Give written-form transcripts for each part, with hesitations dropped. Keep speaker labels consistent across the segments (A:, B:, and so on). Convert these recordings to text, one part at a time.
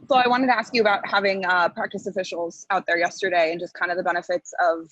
A: So I wanted to ask you about having practice officials out there yesterday and just kind of the benefits of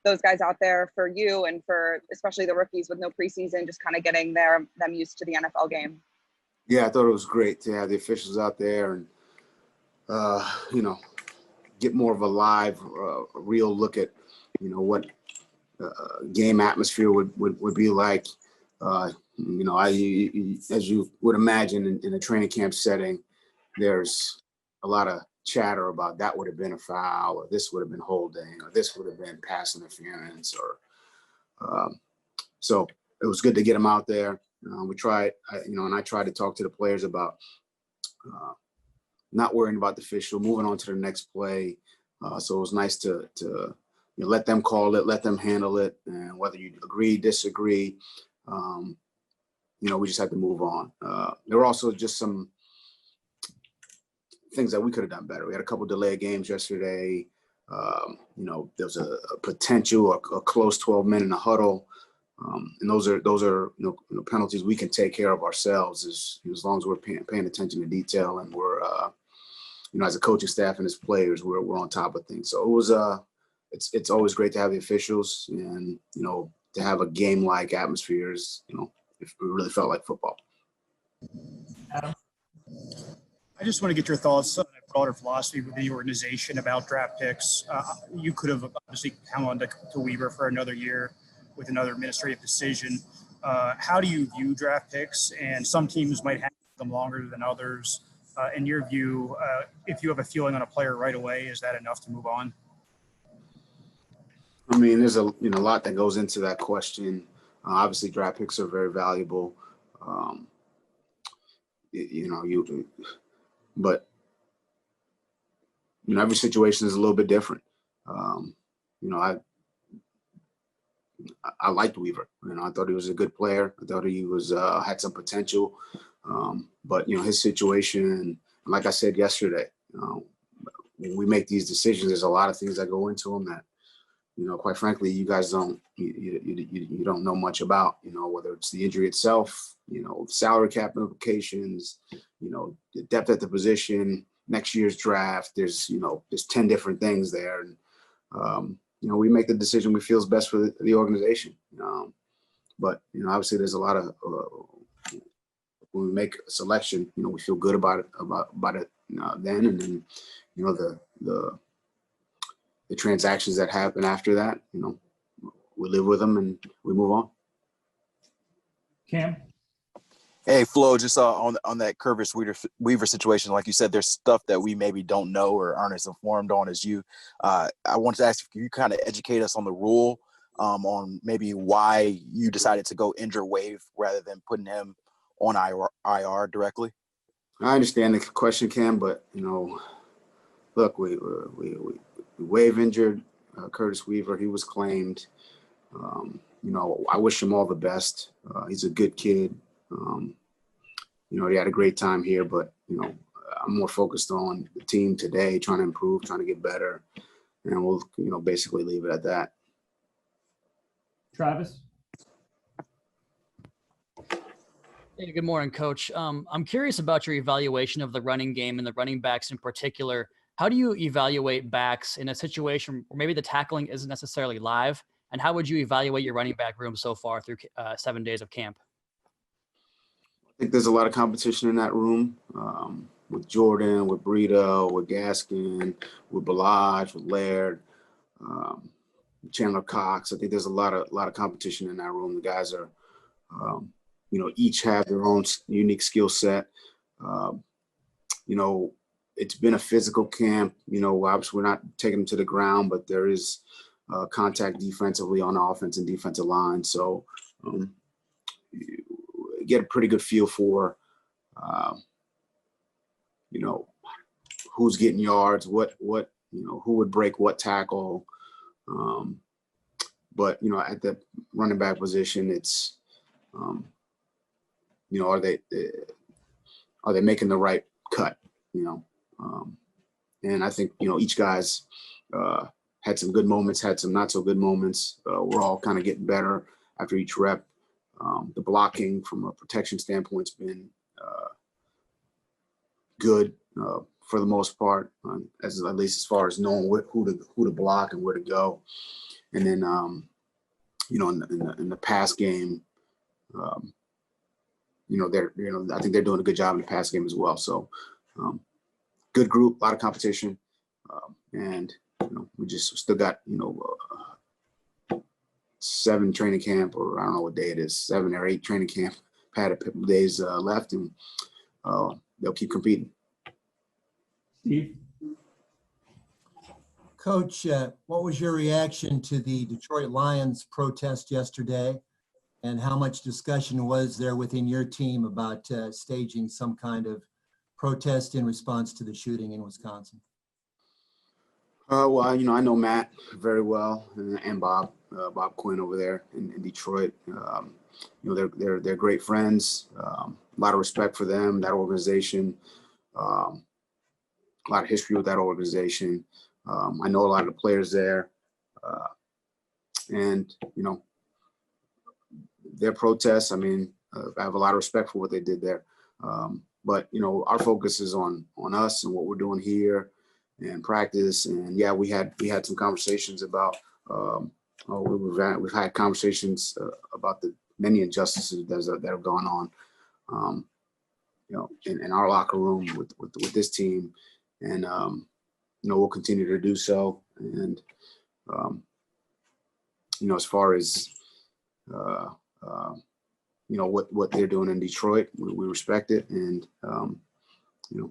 A: those guys out there for you and for especially the rookies with no preseason, just kind of getting them used to the NFL game.
B: Yeah, I thought it was great to have the officials out there and, get more of a live, real look at, what game atmosphere would be like. As you would imagine in a training camp setting, there's a lot of chatter about that would have been a foul, or this would have been holding, or this would have been pass interference, or so it was good to get them out there. We tried, and I tried to talk to the players about not worrying about the official, moving on to the next play. So it was nice to let them call it, let them handle it, and whether you agree, disagree, we just had to move on. There were also just some things that we could have done better. We had a couple delayed games yesterday. There was a potential, a close 12 men in a huddle. And those are penalties we can take care of ourselves as long as we're paying attention to detail, and we're as a coaching staff and as players, we're on top of things. So it was it's always great to have the officials, and to have a game like atmospheres. It really felt like football.
C: Adam, I just want to get your thoughts on a broader philosophy with the organization about draft picks. You could have obviously hung on to Weaver for another year with another administrative decision. How do you view draft picks? And some teams might have them longer than others. In your view, if you have a feeling on a player right away, is that enough to move on?
B: I mean, there's a lot that goes into that question. Obviously, draft picks are very valuable. But every situation is a little bit different. I liked Weaver. I thought he was a good player. I thought he was had some potential. But his situation, like I said yesterday, when we make these decisions, there's a lot of things that go into them that, quite frankly, you guys don't you don't know much about. Whether it's the injury itself, salary cap implications, the depth at the position, next year's draft. There's 10 different things there, and we make the decision we feel is best for the organization. But obviously, there's a lot of when we make a selection, we feel good about it then, and then the transactions that happen after that, we live with them and we move on.
C: Cam?
D: Hey, Flo, just on that Curtis Weaver situation, like you said, there's stuff that we maybe don't know or aren't as informed on as you. I wanted to ask if you kind of educate us on the rule, on maybe why you decided to go injure Wave rather than putting him on IR directly.
B: I understand the question, Cam, but look, we Wave injured Curtis Weaver. He was claimed. I wish him all the best. He's a good kid. He had a great time here, but I'm more focused on the team today, trying to improve, trying to get better, and we'll basically leave it at that.
C: Travis?
E: Hey, good morning, Coach. I'm curious about your evaluation of the running game and the running backs in particular. How do you evaluate backs in a situation where maybe the tackling isn't necessarily live? And how would you evaluate your running back room so far through 7 days of camp?
B: I think there's a lot of competition in that room with Jordan, with Brito, with Gaskin, with Balaj, with Laird, Chandler Cox. I think there's a lot of competition in that room. The guys are, each have their own unique skill set. It's been a physical camp. Obviously we're not taking them to the ground, but there is contact defensively on the offense and defensive line. So get a pretty good feel for, who's getting yards, what who would break what tackle. But at the running back position, it's are they making the right cut? And I think each guy's had some good moments, had some not so good moments. We're all kind of getting better after each rep. The blocking from a protection standpoint's been good. for the most part, as at least as far as knowing who to block and where to go. And then, in the pass game, I think they're doing a good job in the pass game as well. So, good group, a lot of competition, and we just still got 7 training camp, or I don't know what day it is, 7 or 8 training camp padded days left, and they'll keep competing.
F: Steve?
G: Coach, what was your reaction to the Detroit Lions protest yesterday? And how much discussion was there within your team about staging some kind of protest in response to the shooting in Wisconsin?
B: Well, I know Matt very well, and Bob Quinn over there in Detroit. They're great friends. A lot of respect for them, that organization. A lot of history with that organization. I know a lot of the players there, and their protests. I have a lot of respect for what they did there. But our focus is on us and what we're doing here and practice. And yeah, we had some conversations about. We've had conversations about the many injustices that have gone on, in our locker room with this team, and we'll continue to do so. And as far as what they're doing in Detroit, we respect it, and we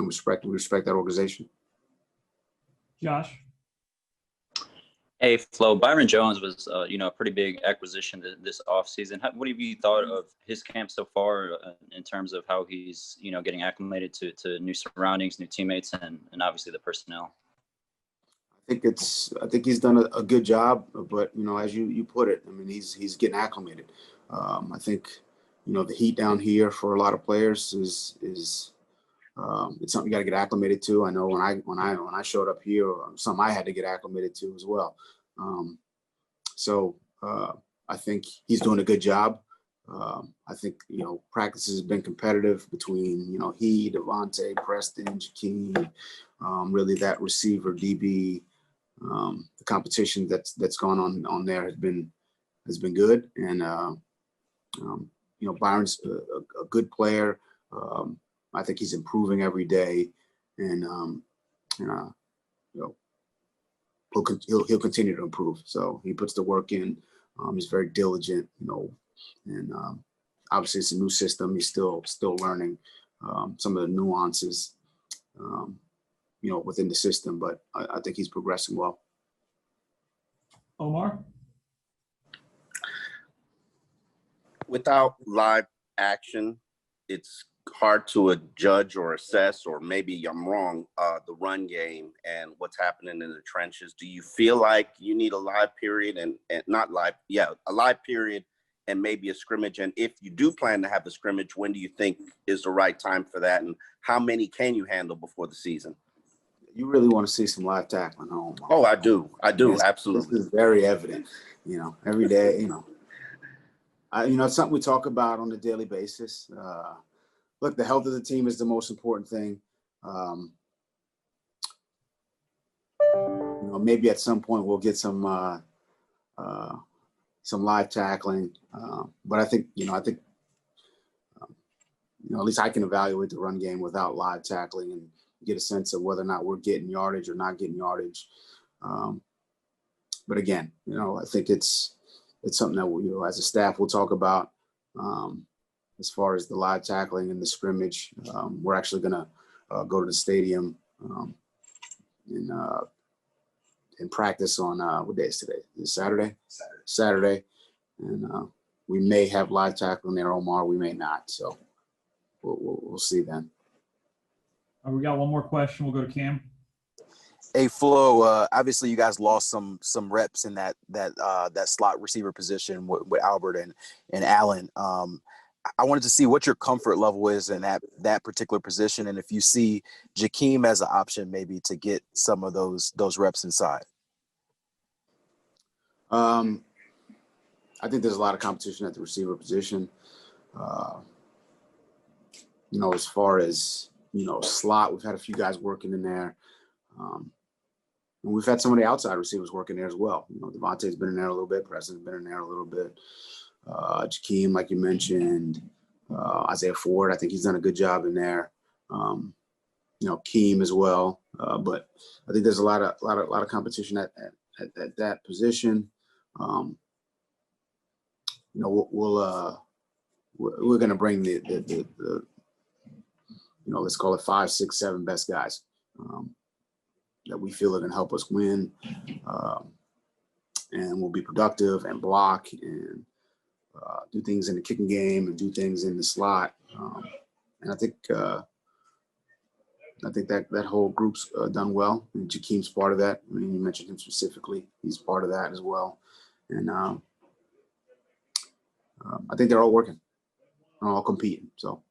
B: respect that organization.
F: Josh?
H: Hey, Flo. Byron Jones was, a pretty big acquisition this offseason. What have you thought of his camp so far in terms of how he's, getting acclimated to new surroundings, new teammates, and obviously the personnel?
B: I think he's done a good job, but as you put it, he's getting acclimated. I think the heat down here for a lot of players is it's something you got to get acclimated to. I know when I showed up here, something I had to get acclimated to as well. So I think he's doing a good job. I think practices have been competitive between he, Devontae, Preston, Jakeem, really that receiver DB. The competition that's gone on there has been good, and Byron's a good player. I think he's improving every day, and he'll continue to improve. So he puts the work in. He's very diligent, and obviously it's a new system. He's still learning some of the nuances, within the system. But I think he's progressing well.
F: Omar?
I: Without live action, it's hard to judge or assess, or maybe I'm wrong, the run game and what's happening in the trenches. Do you feel like you need a live period and not live? Yeah, a live period and maybe a scrimmage. And if you do plan to have a scrimmage, when do you think is the right time for that? And how many can you handle before the season?
B: You really want to see some live tackling home.
I: Oh, I do. Absolutely.
B: This is very evident, every day, it's something we talk about on a daily basis. Look, the health of the team is the most important thing. Maybe at some point we'll get some live tackling, but I think at least I can evaluate the run game without live tackling and get a sense of whether or not we're getting yardage or not getting yardage. But again, I think it's something that we, as a staff, we'll talk about. As far as the live tackling and the scrimmage, we're actually going to go to the stadium and practice on what day is today? Is it Saturday? Saturday. And we may have live tackling there, Omar. We may not. So we'll see then.
F: We got one more question. We'll go to Cam.
D: Hey, Flo, obviously you guys lost some reps in that slot receiver position with Albert and Allen. I wanted to see what your comfort level is in that particular position, and if you see Jakeem as an option maybe to get some of those reps inside.
B: I think there's a lot of competition at the receiver position. As far as slot. We've had a few guys working in there. And we've had some of the outside receivers working there as well. Devontae's been in there a little bit. Preston's been in there a little bit. Jakeem, like you mentioned, Isaiah Ford, I think he's done a good job in there. Keem as well. But I think there's a lot of competition at that position. We're going to bring the let's call it 5, 6, 7 best guys that we feel are going to help us win, and we'll be productive and block and do things in the kicking game and do things in the slot. And I think that whole group's done well. And Jakeem's part of that. I mean, you mentioned him specifically. He's part of that as well. And I think they're all working. They're all competing. So